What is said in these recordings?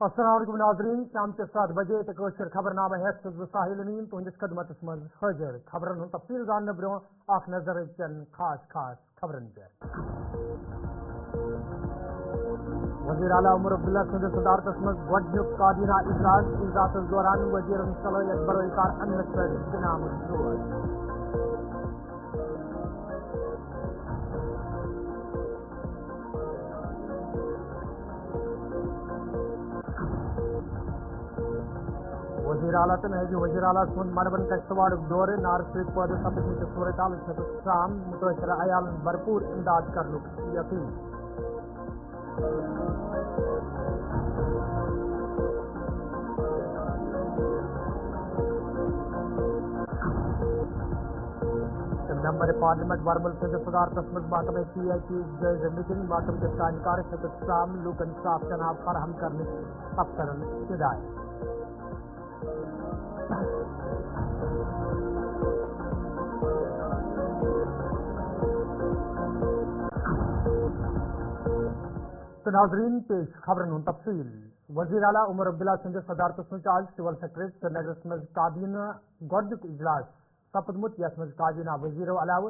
अस्सलामुअलैकुम नाज़रीन, शाम के 7 बजे तक खबरनामा है साहिल अमीन तुंदिस खदमत मज हाजिर खबरन तफसील जानने ब्रो आख नजर चंद खास खबरन पे वज़ीर आला उमर अब्दुल्ला सुंद सदारत मज वड्युक काबीना इजलास दौरान वज़ीर सलाहियत बरोकार अनलक्ष्य इनाम वज़ीर आला वज़ीर आला सुंद मरबन कश्तवाड़ दौरे नार स्ट्रीट पौधे सपनी के सूरत हाल शाम मुतअसर अयालन भरपूर इमदाद करनुक यकीन मेंबर पार्लियामेंट वर्मल से सदारत मज महकमे PIT जायज़ मीटिंग महकम के जानकार शाम लूकन साफ जनाब फराहम करने अफसरन हिदायत तो नाजरीन पेश खबरन तफसील वज़ीर आला उमर अब्दुल्ला सिंध सदारत आज सिविल सेक्रेटरी श्रीनगर मज काबीना गोडुक इजलास सपदमुत यस मज काबीना वज़ीरो अलाव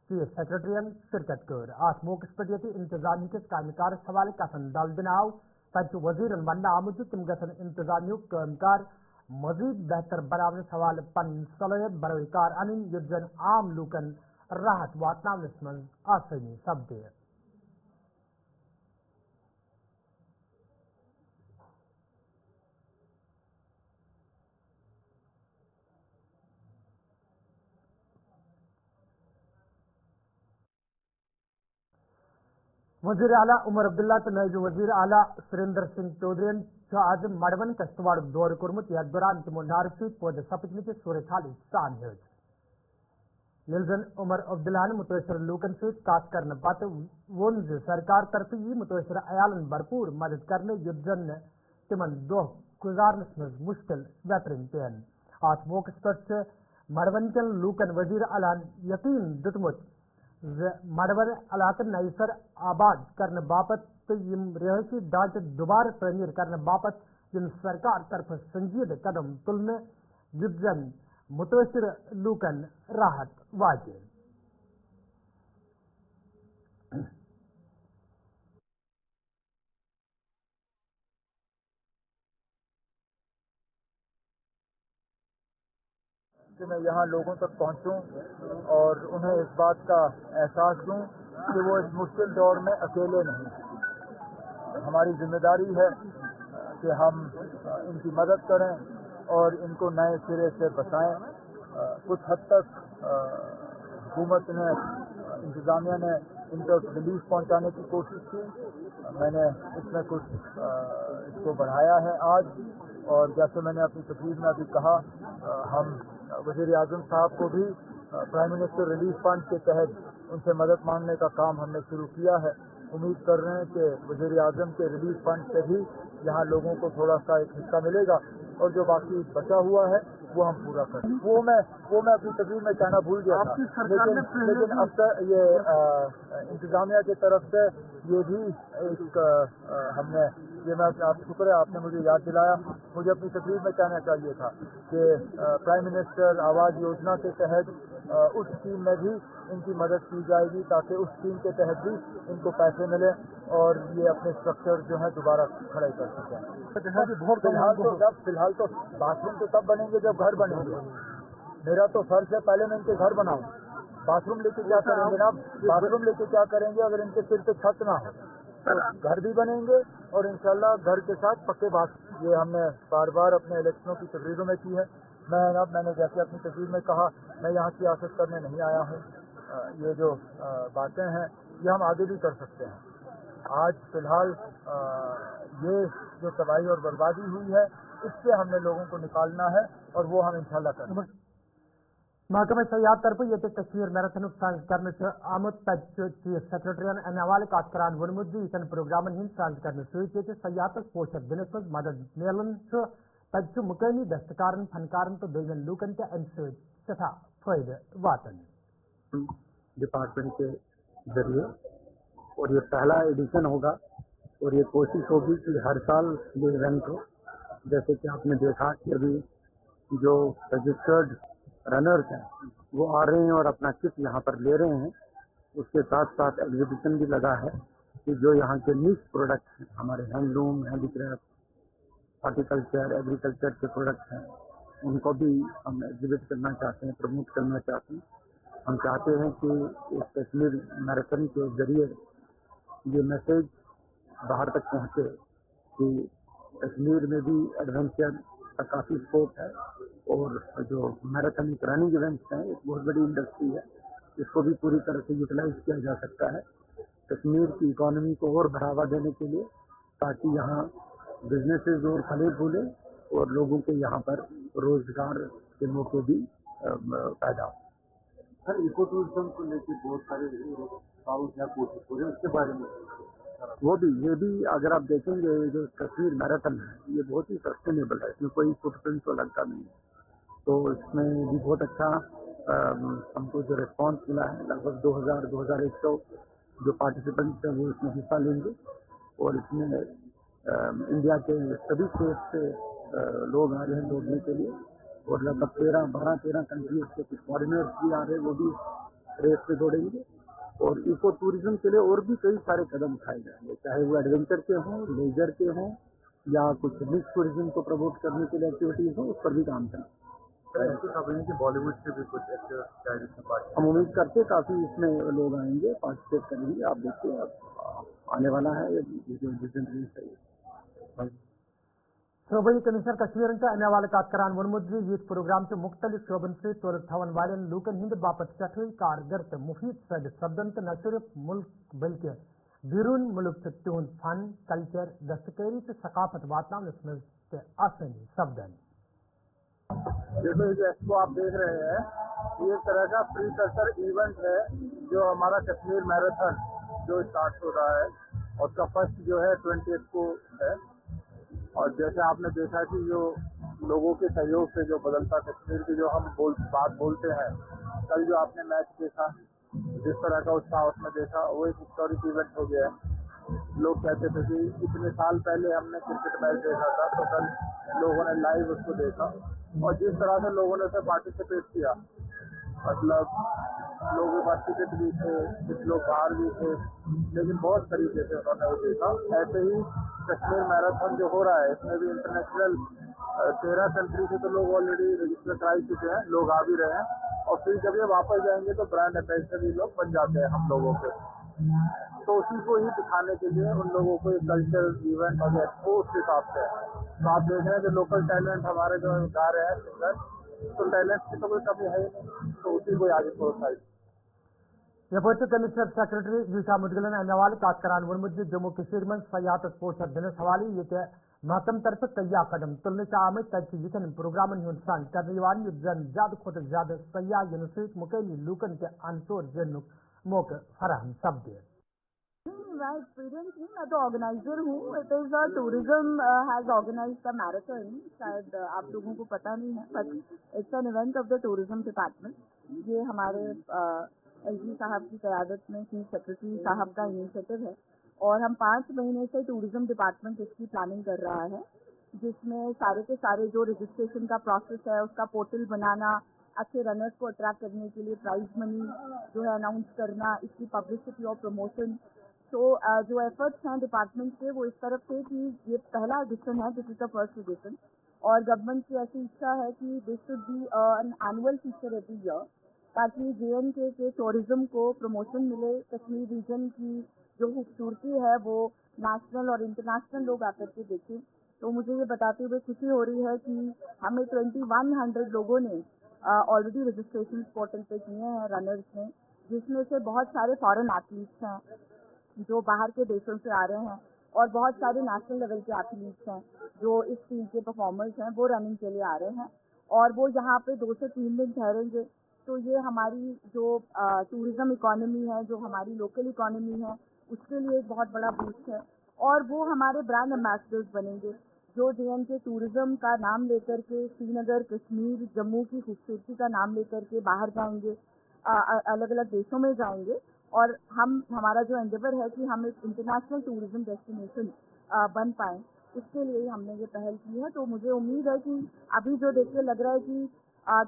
चीफ सेक्रेटरीन शिरकत कर अत मौके पे इंतजामी किस कामकार हवाले कथन दल दिनाव तब वज़ीरन वन आमुद तम गसन इंतजामियुक कामकार मजीद बेहतर बनाने हवाले पन सलाहियत बरोकार अन युद्ध जन आम लूकन राहत वातनावनस मज आसानी सपदे वज़ीर आला उमर अब्दुल्ला तो नायब वज़ीर आला सुरेंद्र सिंह चौधरी आज मड़वन कश्तवाड़ दौर कोर्मुत यथ दौरान तमो नार स्ट्रीट पौधे सपदमि सूरत हाल सान यन उमर अब्दुल्ला मुतअसर लूकन कत कर पत वोन सरकार तरफ यी मुतअसर अयालन भरपूर मदद करने युद्ध तिमन दोह गुजारनस मज मुश्किल वेतरन पेन अत मौके पे मड़वन कन लूकन वज़ीर आला यकीन दुतमुत मड़वर इलाकन नईसर आबाद करने बापत रिहायशी ढांचे दोबारा तमीर करने बापत इन सरकार तरफ संजीद कदम तुलने युद्धन मुतअसर लूकन राहत वाजे कि मैं यहाँ लोगों तक पहुँचूँ और उन्हें इस बात का एहसास दूँ कि वो इस मुश्किल दौर में अकेले नहीं। हमारी जिम्मेदारी है कि हम इनकी मदद करें और इनको नए सिरे से बचाएं। कुछ हद तक हुकूमत ने इंतज़ामिया ने इन तक रिलीफ पहुँचाने की कोशिश की। मैंने इसमें कुछ इसको बढ़ाया है आज, और जैसे मैंने अपनी तकरीर में अभी कहा, हम वज़ीर आज़म साहब को भी प्राइम मिनिस्टर रिलीफ फंड के तहत उनसे मदद मांगने का काम हमने शुरू किया है। उम्मीद कर रहे हैं कि वज़ीर आज़म के रिलीफ फंड से भी यहाँ लोगों को थोड़ा सा एक हिस्सा मिलेगा और जो बाकी बचा हुआ है वो हम पूरा करें। वो मैं अपनी तकरीर में कहना भूल गया था, लेकिन अब तक ये इंतजामिया की तरफ से ये भी एक हमने ये मैं आप शुक्र है आपने मुझे याद दिलाया। मुझे अपनी तकरीर में कहना चाहिए था कि प्राइम मिनिस्टर आवास योजना के तहत उस स्कीम में भी इनकी मदद की जाएगी ताकि उस स्कीम के तहत भी इनको पैसे मिले और ये अपने स्ट्रक्चर जो है दोबारा खड़े कर सकें। फिलहाल तो बाथरूम तो तब बनेंगे जब घर बनेंगे। मेरा तो फर्ज है पहले मैं इनके घर बनाऊं। बाथरूम लेके क्या करेंगे ना, बाथरूम लेके क्या करेंगे अगर इनके सिर पे छत ना हो। तो घर भी बनेंगे और इंशाल्लाह घर के साथ पक्के बात। ये हमने बार बार अपने इलेक्शनों की तकरीरों में की है। मैंने जैसे अपनी तकरीर में कहा, मैं यहाँ सियासत करने नहीं आया हूँ। ये जो बातें हैं ये हम आगे भी कर सकते हैं। आज फिलहाल ये जो तबाही और बर्बादी हुई है इससे हमने लोगों को निकालना है और वो हम इंशाल्लाह करेंगे। महकमे सयाहत तरफ ये कश्मीर मैराथन सांझ कर आमुद तब चीफ सेक्रेटरी अमे हवाले कत करान वोनमुत इन प्रोग्रामन हिंद सांझ कर सयाहत पोषक दिनस मज मदद मिलन तब मुकामी दस्तकारन फनकारन तो दोन लूकन ते अमि सठा फायदे वातन डिपार्टमेंट के जरिए, और ये पहला एडिशन होगा और ये कोशिश होगी कि हर साल ये इवेंट हो। जैसे कि आपने देखा कि अभी जो रजिस्टर्ड रनर्स हैं वो आ रहे हैं और अपना किट यहाँ पर ले रहे हैं। उसके साथ साथ एग्जीबिशन भी लगा है कि जो यहाँ के नीश प्रोडक्ट्स हैं, हमारे हैंडलूम, हैंडीक्राफ्ट, हॉर्टिकल्चर, एग्रीकल्चर के प्रोडक्ट्स हैं, उनको भी हम एग्जिबिट करना चाहते हैं, प्रमोट करना चाहते हैं। हम चाहते हैं कि इस कश्मीर मैराथन के जरिए ये मैसेज बाहर तक पहुँचे कि कश्मीर में भी एडवेंचर का काफ़ी स्कोप है और जो मैराथन रनिंग इवेंट्स हैं एक बहुत बड़ी इंडस्ट्री है, इसको भी पूरी तरह से यूटिलाइज किया जा सकता है कश्मीर की इकोनॉमी को और बढ़ावा देने के लिए, ताकि यहाँ बिजनेसेस और फले फूले और लोगों के यहाँ पर रोजगार के मौके भी पैदा हो। सर, इको टूरिज्म को लेकर बहुत सारे सालों से कोशिश हो रही है, उसके बारे में ये भी अगर आप देखेंगे जो कश्मीर मैराथन है ये बहुत ही सस्टेनेबल है, इसमें कोई फुटप्रिंट तो लगता नहीं है। तो इसमें भी बहुत अच्छा हमको जो रिस्पॉन्स मिला है, लगभग 2100 जो पार्टिसिपेंट्स हैं वो इसमें हिस्सा लेंगे और इसमें इंडिया के सभी स्टेट से लोग आ रहे हैं दौड़ने के लिए और लगभग 12-13 कंट्रीज के कुछ फॉरेनर्स भी आ रहे हैं, वो भी रेस पे दौड़ेंगे। और इको टूरिज्म के लिए और भी कई सारे कदम उठाए जाएंगे, चाहे वो एडवेंचर के हों, लेजर के हों या कुछ मिक्स टूरिज्म को प्रमोट करने के लिए एक्टिविटीज हो, उस पर भी काम करें। ऐसी खबरें हैं कि बॉलीवुड से भी कुछ एक्टर्स हम उम्मीद करते काफ़ी इसमें लोग आएंगे, पार्टिसिपेट करेंगे। आप देखिए अब आने वाला है ये डिसीजन रिलीज है। शोबई कमिश्नर कश्मीर अने वाले कातकरान वनमुद्री यूथ प्रोग्राम से मुख्तलिफ शोबन से तोल थवन वाले लूकन हिंद बापत चठई कारगर मुफीद सद शब्दन न सिर्फ मुल्क बल्कि बैरून मुल्क से ट्यून फन कल्चर दस्तकारी से सकाफत वातावरण में आसनी शब्दन। देखो ये एक्सपो आप देख रहे हैं, ये एक तरह का प्रीकर्सर इवेंट है जो हमारा कश्मीर मैराथन जो स्टार्ट हो रहा है और उसका फर्स्ट जो है 28 को है। और जैसे आपने देखा कि जो लोगों के सहयोग से जो बदलता कश्मीर की जो हम बात बोलते हैं, कल जो आपने मैच देखा जिस तरह का उत्साह उसमें देखा वो एक हिस्टोरिक इवेंट हो गया है। लोग कहते थे कि इतने साल पहले हमने क्रिकेट मैच देखा था, तो कल लोगों ने लाइव उसको देखा और जिस तरह से लोगों ने उसमें पार्टिसिपेट किया, मतलब लोगों के पास टिकट भी थे, कुछ लोग बाहर भी थे, लेकिन बहुत तरीके से उन्होंने वो देखा। ऐसे ही कश्मीर मैराथन जो हो रहा है इसमें भी इंटरनेशनल 13 कंट्री से तो लोग ऑलरेडी रजिस्टर करा चुके हैं, लोग आ भी रहे हैं और फिर जब ये वापस जाएंगे तो ब्रांड एम्बेसडर लोग बन जाते हैं हम लोगों के। तो उसी को ही दिखाने के लिए उन लोगों को एक कल्चरल इवेंट और एक्सपो के हिसाब से है। तो आप देख रहे हैं कि लोकल टैलेंट हमारे जो गा रहे हैं सिंगर, तो टैलेंट की तो कोई कमी है ही नहीं, तो उसी को आगे प्रोत्साहित। यह कमिश्नर सेक्रेटरी यूशा मुदगलन अनवाल कातकरान वनमुद्री जम्मू कश्मीर में सयाहत पोषक दिन हवाले ये महकम तरफ तैयार कदम तुलने आम तक यन प्रोग्राम सान करने वाली जन ज्यादा खुद ज्यादा सयाह इन सत मुकैली लूकन के अनसोर जन मौका फराहम सपदे। My experience नहीं, मैं तो ऑर्गेनाइजर हूँ। It is a tourism has organised the marathon, शायद आप लोगों को पता नहीं है, but it's an event of the tourism department. ये हमारे एलजी साहब की क़यादत में चीफ सेक्रेटरी साहब का इनिशिएटिव है और हम 5 महीने से टूरिज्म डिपार्टमेंट इसकी प्लानिंग कर रहा है, जिसमें सारे के सारे जो रजिस्ट्रेशन का प्रोसेस है उसका पोर्टल बनाना, अच्छे रनर्स को अट्रैक्ट करने के लिए प्राइज मनी जो है अनाउंस करना, इसकी पब्लिसिटी और प्रमोशन। तो जो एफर्ट्स हैं डिपार्टमेंट के वो इस तरफ से कि ये पहला एडिशन है, this is the first edition, और गवर्नमेंट की ऐसी इच्छा है कि this should be an annual feature every year, ताकि JNK के टूरिज्म को प्रमोशन मिले, कश्मीर रीजन की जो खूबसूरती है वो नेशनल और इंटरनेशनल लोग आकर के देखें। तो मुझे ये बताते हुए खुशी हो रही है कि हमें 2100 लोगों ने ऑलरेडी रजिस्ट्रेशन पोर्टल पे किए हैं रनर्स ने, जिसमें से बहुत सारे फॉरेन एथलीट्स हैं जो बाहर के देशों से आ रहे हैं और बहुत सारे नेशनल लेवल के एथलीट्स हैं जो इस फील्ड के परफॉर्मर्स हैं, वो रनिंग के लिए आ रहे हैं और वो यहाँ पे 2 से 3 दिन ठहरेंगे। तो ये हमारी जो टूरिज्म इकोनॉमी है, जो हमारी लोकल इकोनॉमी है, उसके लिए एक बहुत बड़ा बूस्ट है और वो हमारे ब्रांड एम्बेसडर्स बनेंगे जो JNK टूरिज्म का नाम लेकर के श्रीनगर, कश्मीर, जम्मू की खूबसूरती का नाम लेकर के बाहर जाएंगे, अलग अलग देशों में जाएंगे और हमारा जो एंडेवर है कि हम एक इंटरनेशनल टूरिज्म डेस्टिनेशन बन पाएँ, उसके लिए हमने ये पहल की है। तो मुझे उम्मीद है कि अभी जो देखिए लग रहा है कि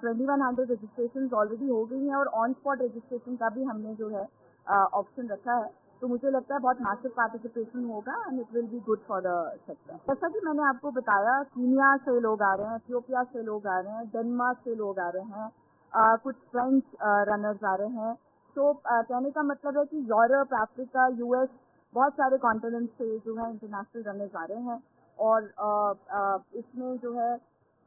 2100 रजिस्ट्रेशन ऑलरेडी हो गई हैं और ऑन स्पॉट रजिस्ट्रेशन का भी हमने जो है ऑप्शन रखा है। तो मुझे लगता है बहुत मैसिव पार्टिसिपेशन होगा and it will be good for the sector. जैसा कि मैंने आपको बताया, कीनिया से लोग आ रहे हैं, इथियोपिया से लोग आ रहे हैं, डेनमार्क से लोग आ रहे हैं, कुछ फ्रेंच रनर्स आ रहे हैं। तो कहने का मतलब है कि यूरोप, अफ्रीका, यूएस, बहुत सारे कॉन्टिनेंट से जो है इंटरनेशनल रनर्स आ रहे हैं। और इसमें जो है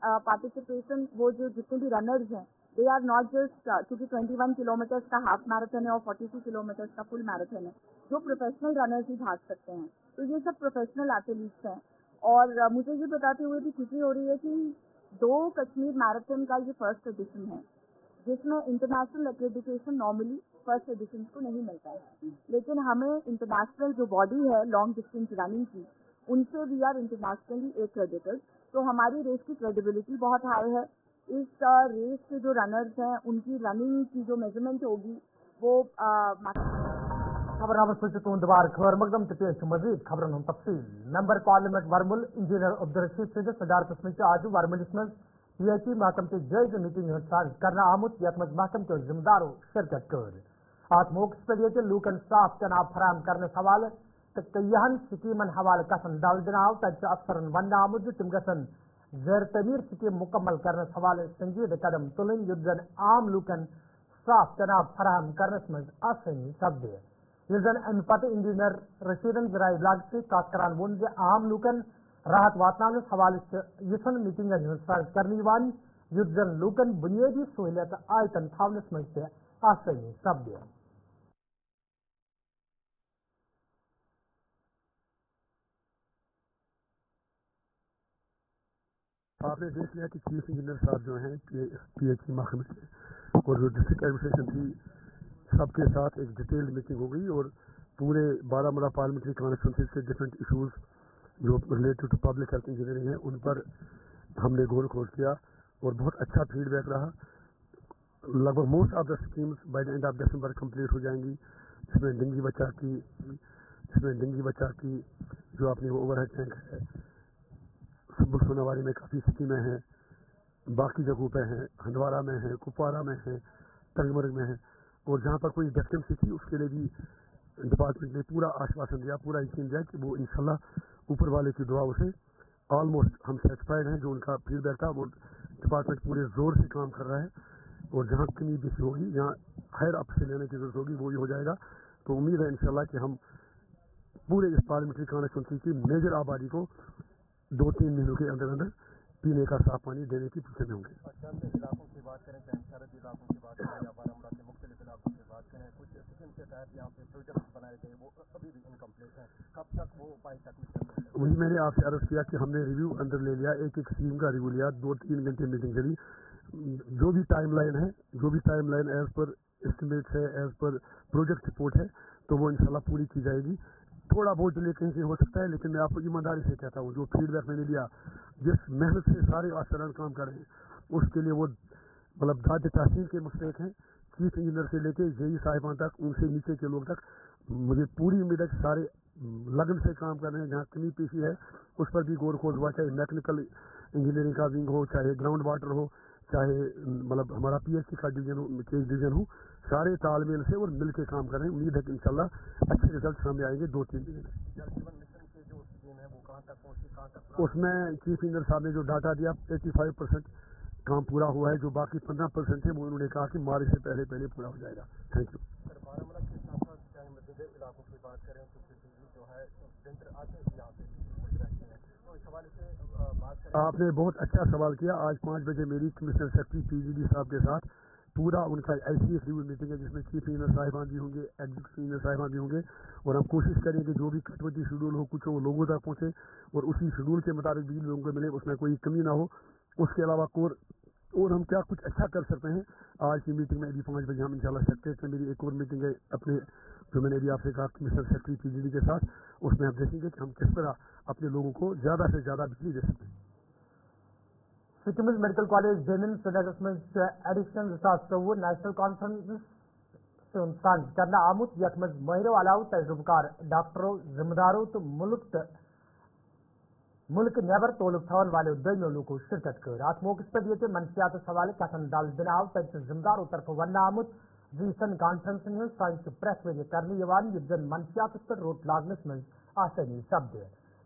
पार्टिसिपेशन, वो जो जितने भी रनर्स हैं, दे आर नॉट जस्ट, क्योंकि 21 किलोमीटर्स का हाफ मैराथन है और 42 किलोमीटर्स का फुल मैराथन है, जो प्रोफेशनल रनर्स ही भाग सकते हैं। तो ये सब प्रोफेशनल एथलीट्स हैं। और मुझे ये बताते हुए भी खुशी हो रही है कि 2 कश्मीर मैराथन का ये फर्स्ट एडिशन है, जिसमें international accreditation normally first edition को नहीं मिलता है, लेकिन हमें इंटरनेशनल जो बॉडी है लॉन्ग डिस्टेंस रनिंग की, उनसे वी आर इंटरनेशनली एक्रेडिटेड। तो हमारी रेस की क्रेडिबिलिटी बहुत हाई है। इस रेस के जो रनर्स हैं, उनकी रनिंग की जो मेजरमेंट होगी वो खबरनामा सूचित दोबार खबर मकदम पेश मजीद खबरन हम तफसील। Member parliament Varmul engineer Abdul Rashid सदार कस्म आज वर्मुलिस में PHE महकम के जायज मीटिंग करना आमुत यथ मज महकम के जिम्मेदारों शिरकत कर अत मौके पर लूकन साफ तनाव फराहम करने हवाले तो कईहन स्कीमन हवाले कसन दल दिनाव तक अफसरन वन आमुद तुम गसन ज़ैर तमीर स्कीम मुकम्मल करने हवाले संजीद कदम तुलन युद्धन आम लूकन साफ तनाव फराहम करने में आसानी सपदे। युद्धन अम पत इंजीनियर रशीदन जराए लागत कत करान वोन आम लूकन राहत वातनावनस हवाले युथन मीटिंग करने वाली युद्धन लूकन बुनियादी सहूलियत आयतन थावनस में आसानी सपदे। आपने देख लिया कि चीफ इंजीनियर साहब जो हैं PHE महकमे के और जो डिस्ट्रिक्ट एडमिनिस्ट्रेशन थी, सबके साथ एक डिटेल्ड मीटिंग हो गई और पूरे बारामूला पार्लियामेंट्री कॉन्स्टिट्यूंसी के डिफरेंट इशूज़ जो related to public health engineering है उन पर हमने गौर खोज किया और बहुत अच्छा फीडबैक रहा। लगभग most of the schemes by the end of December complete हो जाएंगी, जिसमें डेंगू बचाव की जो अपनी ओवरहेड टैंक है, सुबुल सोनावारी में काफ़ी स्कीमें हैं, बाकी जगहों पे हैं, हंदवाड़ा में है, कुपवारा में है, तंगमर्ग में है, और जहाँ पर कोई डेफिशिएंसी थी उसके लिए भी डिपार्टमेंट ने पूरा आश्वासन दिया, पूरा यकीन दिया कि वो इंशाल्लाह ऊपर वाले की दुआओं से ऑलमोस्ट हम सेटिस्फाइड हैं। जो उनका फीडबैक था वो डिपार्टमेंट पूरे जोर से काम कर रहा है और जहाँ कमी बेसी होगी, जहाँ हायर अप से लेने की जरूरत होगी वो ही हो जाएगा। तो उम्मीद है इंशाल्लाह कि हम पूरे इस पार्लियामेंट्री कॉन्स्टिट्यूंसी की मेजर आबादी को 2-3 महीनों के अंदर अंदर पीने का साफ पानी देने की पूछे में होंगे। इलाकों की बात करें, चाहे शहरी इलाकों की बात करें या बारामूला के मुख्तलिफ इलाकों की बात करें, कुछ स्कीम के तहत यहाँ पे प्रोजेक्ट बनाए गए वो अभी भी इनकम्प्लीट हैं, कब तक वो बाई तक? वही मैंने आपसे अर्ज किया कि हमने रिव्यू अंदर ले लिया, एक स्कीम का रिव्यू लिया, 2-3 घंटे मीटिंग करी, जो भी टाइमलाइन एज पर एस्टिमेट है, एज पर प्रोजेक्ट रिपोर्ट है, तो वो इंशाल्लाह पूरी की जाएगी। थोड़ा बहुत डिले कहीं से हो सकता है, लेकिन मैं आपको ईमानदारी से कहता हूँ, जो फीडबैक मैंने लिया, जिस मेहनत से सारे अफसरान काम कर रहे हैं, उसके लिए वो मतलब दाद तहसील के मुस्तक हैं, चीफ इंजीनियर से लेके JE साहिबान तक, उनसे नीचे के लोग तक। मुझे पूरी उम्मीद है कि सारे लगन से काम कर रहे हैं। जहाँ कमी पेशी है उस पर भी गौर खोज हुआ, चाहे मैकेनिकल इंजीनियरिंग का विंग हो, चाहे ग्राउंड वाटर हो, चाहे मतलब हमारा PHE का डिवीजन हो, सारे तालमेल से और मिल के काम कर रहे हैं। उम्मीद है कि इंशाल्लाह अच्छे रिजल्ट सामने आएंगे 2-3 दिन में। जल जीवन मिशन की जो स्कीम है वो कहाँ तक पहुँची, कहाँ तक? उसमें चीफ इंजीनियर साहब ने जो डाटा दिया 85% काम पूरा हुआ है, जो बाकी 15% है वो उन्होंने कहा कि मार्च से पहले पूरा हो जाएगा। Thank you. बारामूला के साथ साथ चाहे मध्य इलाकों की बात करें तो बिजली जो है विंटर आते ही यहाँ पे बिजली रहती है, तो इस हवाले से बात करें। आपने बहुत अच्छा सवाल किया। आज 5 बजे मेरी कमिश्नर सेक्रेटरी PGD साहब के साथ पूरा उनका ICS रिव्यू मीटिंग है, जिसमें चीफ इंजीनियर साहिबान भी होंगे, एग्जीक्यूटिव इंजीनियर साहिबान भी होंगे, और हम कोशिश करेंगे जो भी कटौती शेड्यूल हो कुछ वो लोगों तक पहुँचे और उसी शेड्यूल के मुताबिक बिजली लोगों को मिले, उसमें कोई कमी ना हो। उसके अलावा और हम क्या कुछ अच्छा कर सकते हैं, आज की मीटिंग में अभी 5 बजे हम इंशाल्लाह सेक्रेटरी में मेरी एक और मीटिंग है अपने, जो मैंने अभी आपसे कहा कमिश्नर सेक्रेटरी PGD के साथ, उसमें हम देखेंगे कि हम किस तरह अपने लोगों को ज़्यादा से ज़्यादा बिजली दे सकते हैं। सिक्किम मेडिकल कॉलेज जेनिन श्रीनगर में एडिशन 2024 नेशनल कॉन्फ्रेंस सांझ करना आमुत यकमज महिरो अलाव तजुर्बकार डॉक्टरों जिम्मेदारों तो मुल्क नेबर तोलुक थवन वाले उद्यमियों लोगों शिरकत कर आत मौके पर ये मनसियात सवाल कथन डाल दिनाव तज जिम्मेदारों तरफ वन्ना आमुत रीसन कॉन्फ्रेंस में साइंस प्रेस में करने यवान युद्धन मनसियात पर रोट लागनस में आसनी शब्द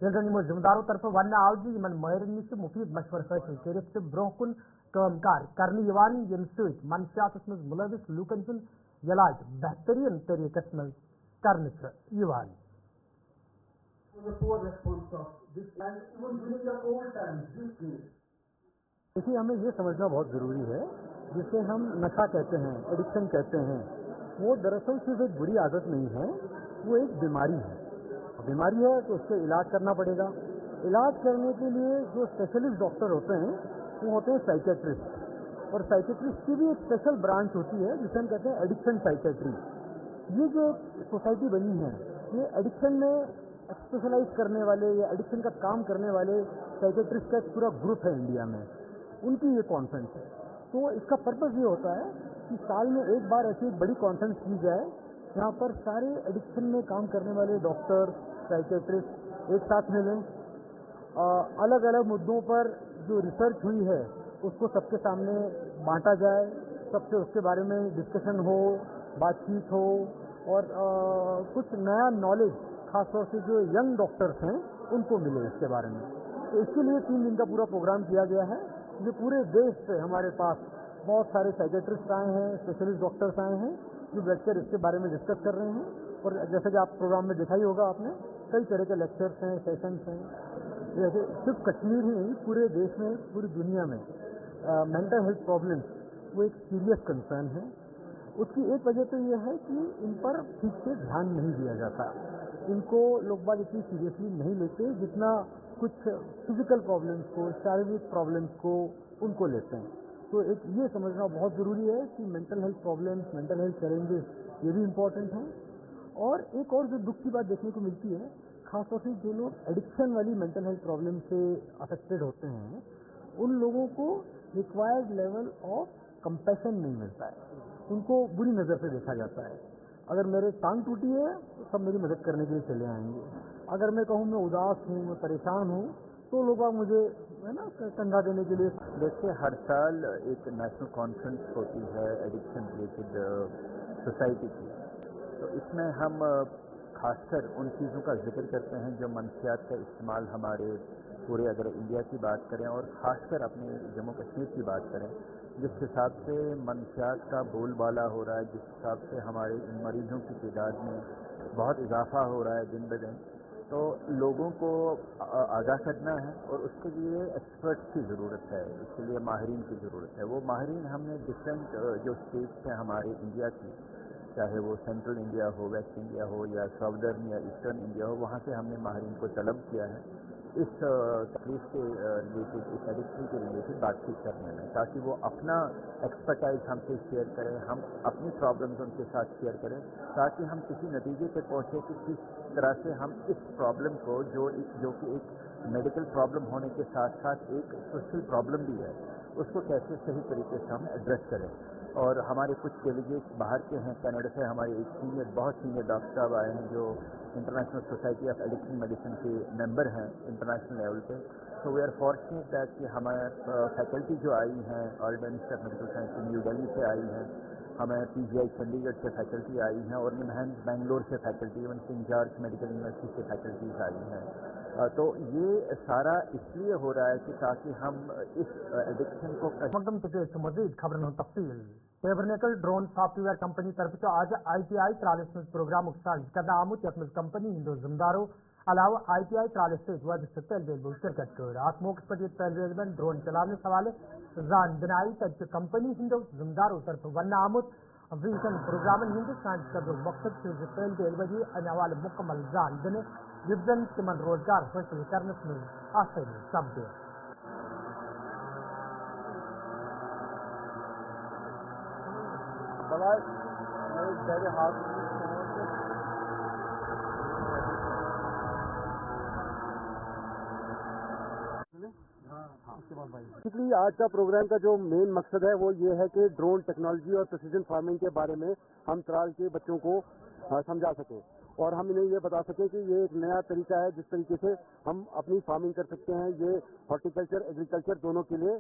यदि जिम्मेदारों तरफ वन्ना आवजी मन महरन से मुफीद मशवर हासिल करित ब्रोहकुन कामकार करने यवान यम सत मनसियात में मुलविस लूकन सुन इलाज बेहतरीन तरीकस में करने यवान देखिए, हमें ये समझना बहुत ज़रूरी है, जिसे हम नशा कहते हैं, एडिक्शन कहते हैं, वो दरअसल सिर्फ एक बुरी आदत नहीं है, वो एक बीमारी है। बीमारी है तो उससे इलाज करना पड़ेगा। इलाज करने के लिए जो स्पेशलिस्ट डॉक्टर होते हैं वो होते हैं साइकेट्रिस्ट, और साइकेट्रिस्ट की भी एक स्पेशल ब्रांच होती है जिसे हम कहते हैं एडिक्शन साइकेट्री। ये जो सोसाइटी बनी है, ये एडिक्शन में स्पेशलाइज करने वाले या एडिक्शन का काम करने वाले साइकेट्रिस्ट का एक पूरा ग्रुप है इंडिया में, उनकी ये कॉन्फ्रेंस है। तो इसका पर्पज़ ये होता है कि साल में एक बार ऐसी एक बड़ी कॉन्फ्रेंस की जाए जहाँ पर सारे एडिक्शन में काम करने वाले डॉक्टर, साइकेट्रिस्ट एक साथ मिलें, अलग अलग मुद्दों पर जो रिसर्च हुई है उसको सबके सामने बांटा जाए, सबसे उसके बारे में डिस्कशन हो, बातचीत हो, और कुछ नया नॉलेज खासतौर से जो यंग डॉक्टर्स हैं उनको मिले इसके बारे में। तो इसके लिए 3 दिन का पूरा प्रोग्राम किया गया है, जो पूरे देश से हमारे पास बहुत सारे साइकेट्रिस्ट आए हैं, स्पेशलिस्ट डॉक्टर्स आए हैं, जो बैठकर इसके बारे में डिस्कस कर रहे हैं। और जैसे कि आप प्रोग्राम में देखा ही होगा आपने, कई तरह के लेक्चर्स हैं, सेशंस हैं। जैसे सिर्फ कश्मीर ही नहीं, पूरे देश में, पूरी दुनिया में मेंटल हेल्थ प्रॉब्लम्स वो एक सीरियस कंसर्न है। उसकी एक वजह तो ये है कि इन पर ठीक से ध्यान नहीं दिया जाता, इनको लोग बाग इतनी सीरियसली नहीं लेते जितना कुछ फिजिकल प्रॉब्लम्स को, शारीरिक प्रॉब्लम्स को उनको लेते हैं। तो एक ये समझना बहुत ज़रूरी है कि mental health problems, mental health challenges ये भी इम्पॉर्टेंट हैं। और एक और जो दुख की बात देखने को मिलती है, खासतौर से जो लोग एडिक्शन वाली मेंटल हेल्थ प्रॉब्लम से अफेक्टेड होते हैं, उन लोगों को रिक्वायर्ड लेवल ऑफ कंपैशन नहीं मिलता है, उनको बुरी नज़र से देखा जाता है। अगर मेरे टांग टूटी है तो सब मेरी मदद करने के लिए चले आएंगे, अगर मैं कहूँ मैं उदास हूँ, मैं परेशान हूँ, तो लोग मुझे है ना कंधा देने के लिए। देखिए, हर साल एक नेशनल कॉन्फ्रेंस होती है एडिक्शन रिलेटेड सोसाइटी की, तो इसमें हम खासकर उन चीज़ों का जिक्र करते हैं जो मनसियात का इस्तेमाल हमारे पूरे, अगर इंडिया की बात करें और ख़ासकर अपने जम्मू कश्मीर की बात करें, जिस हिसाब से मनसियात का बोलबाला हो रहा है, जिस हिसाब से हमारे मरीजों की तादाद में बहुत इजाफा हो रहा है दिन ब दिन, तो लोगों को आगाह करना है और उसके लिए एक्सपर्ट्स की ज़रूरत है, इसके लिए माहिरीन की ज़रूरत है। वो माहिरीन हमने डिफरेंट जो स्टेट्स हैं हमारे इंडिया की, चाहे वो सेंट्रल इंडिया हो, वेस्ट इंडिया हो, या साउदर्न या ईस्टर्न इंडिया हो, वहाँ से हमने माहिरीन को तलब किया है इस तकलीफ के रिलेटेड, इस एडिक्शन के रिलेटेड बातचीत करने में, ताकि वो अपना एक्सपर्टाइज हमसे शेयर करें, हम अपनी प्रॉब्लम्स उनके साथ शेयर करें, ताकि हम किसी नतीजे पे पहुँचे कि किस तरह से हम इस प्रॉब्लम को, जो कि एक मेडिकल प्रॉब्लम होने के साथ साथ एक सोशल प्रॉब्लम भी है, उसको कैसे सही तरीके से हम एड्रेस करें। और हमारे कुछ डेलीगेट्स बाहर के हैं, कनाडा से हमारे एक बहुत सीनियर डॉक्टर साहब आए हैं जो international society of addiction medicine के मेंबर हैं इंटरनेशनल लेवल पे। तो वी आर फॉर्चुनेट दैट कि हमारे फैकल्टी जो आई हैं all institute of medical science new Delhi से आई हैं, हमें PGI चंडीगढ़ से फैकल्टी आई हैं, और निमहन बेंगलोर से faculty, even king George medical university से फैकल्टीज आई हैं। तो ये सारा इसलिए हो रहा है कि ताकि हम इस एडिक्शन को मकदम टिकट मजीद खबरों तफसील टेबरनेकल ड्रोन सॉफ्टवेयर कंपनी तरफ से आज ITI ट्रालिस प्रोग्राम साज करना आमुत यकमज कंपनी हिंदू जिम्मेदारों अलावा ITI ट्रालिस वजह से तेलबेल शिरकत कर आत मौके पर तेलबेल में ड्रोन चलाने सवाल जान दिनाई तक कंपनी हिंदू जिम्मेदारों तरफ वन्ना आमुत विजन प्रोग्राम हिंदू साज कर मकसद से तेलबेल वजी अनवाल मुकम्मल जान दिन युद्धन तिमन रोजगार हासिल करने में आसानी शब्द इकबाल भाई। बेसिकली आज का प्रोग्राम का जो मेन मकसद है वो ये है कि ड्रोन टेक्नोलॉजी और प्रिसीजन फार्मिंग के बारे में हम त्राल के बच्चों को समझा सकें और हम इन्हें ये बता सकें कि ये एक नया तरीका है जिस तरीके से हम अपनी फार्मिंग कर सकते हैं। ये हॉर्टिकल्चर एग्रीकल्चर दोनों के लिए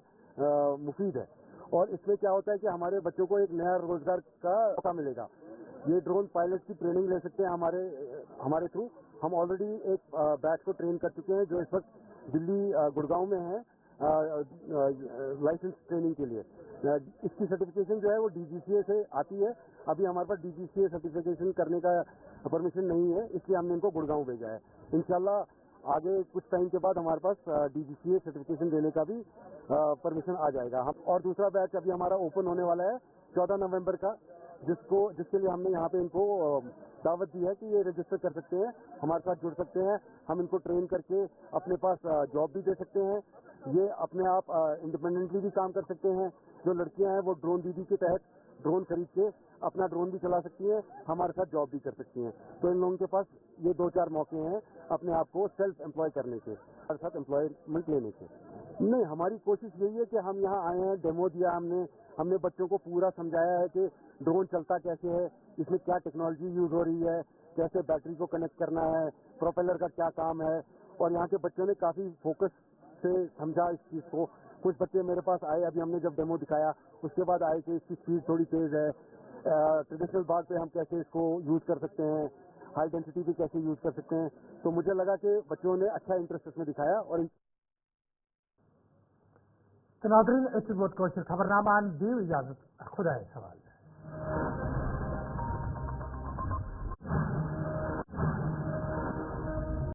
मुफीद है और इसमें क्या होता है कि हमारे बच्चों को एक नया रोजगार का मौका मिलेगा। ये ड्रोन पायलट की ट्रेनिंग ले सकते हैं हमारे थ्रू। हम ऑलरेडी एक बैच को ट्रेन कर चुके हैं जो इस वक्त दिल्ली गुड़गांव में है लाइसेंस ट्रेनिंग के लिए। इसकी सर्टिफिकेशन जो है वो DGCA से आती है। अभी हमारे पास DGCA सर्टिफिकेशन करने का परमिशन नहीं है, इसलिए हमने इनको गुड़गांव भेजा है। इंशाल्लाह आगे कुछ टाइम के बाद हमारे पास DGCA सर्टिफिकेशन देने का भी परमिशन आ जाएगा। हम और दूसरा बैच अभी हमारा ओपन होने वाला है 14 नवंबर का, जिसके लिए हमने यहाँ पे इनको दावत दी है कि ये रजिस्टर कर सकते हैं, हमारे साथ जुड़ सकते हैं। हम इनको ट्रेन करके अपने पास जॉब भी दे सकते हैं। ये अपने आप इंडिपेंडेंटली भी काम कर सकते हैं। जो लड़कियां हैं वो ड्रोन दीदी के तहत ड्रोन खरीद के अपना ड्रोन भी चला सकती हैं, हमारे साथ जॉब भी कर सकती हैं। तो इन लोगों के पास ये 2-4 मौके हैं अपने आप को सेल्फ एम्प्लॉय करने के, हमारे साथ एम्प्लॉयमेंट लेने के। नहीं, हमारी कोशिश यही है कि हम यहाँ आए हैं, डेमो दिया हमने बच्चों को पूरा समझाया है कि ड्रोन चलता कैसे है, इसमें क्या टेक्नोलॉजी यूज हो रही है, कैसे बैटरी को कनेक्ट करना है, प्रोपेलर का क्या काम है। और यहाँ के बच्चों ने काफ़ी फोकस से समझा इस चीज़ को। कुछ बच्चे मेरे पास आए, अभी हमने जब डेमो दिखाया उसके बाद आए कि इसकी स्पीड थोड़ी तेज़ है, ट्रेडिशनल बाग पे हम कैसे इसको यूज़ कर सकते हैं, हाई डेंसिटी पे कैसे यूज़ कर सकते हैं। तो मुझे लगा कि बच्चों ने अच्छा इंटरेस्ट इसमें दिखाया। और तो नाज़रीन, इस वक्त को खबरनामा दी इजाज़त, खुदा सवाल।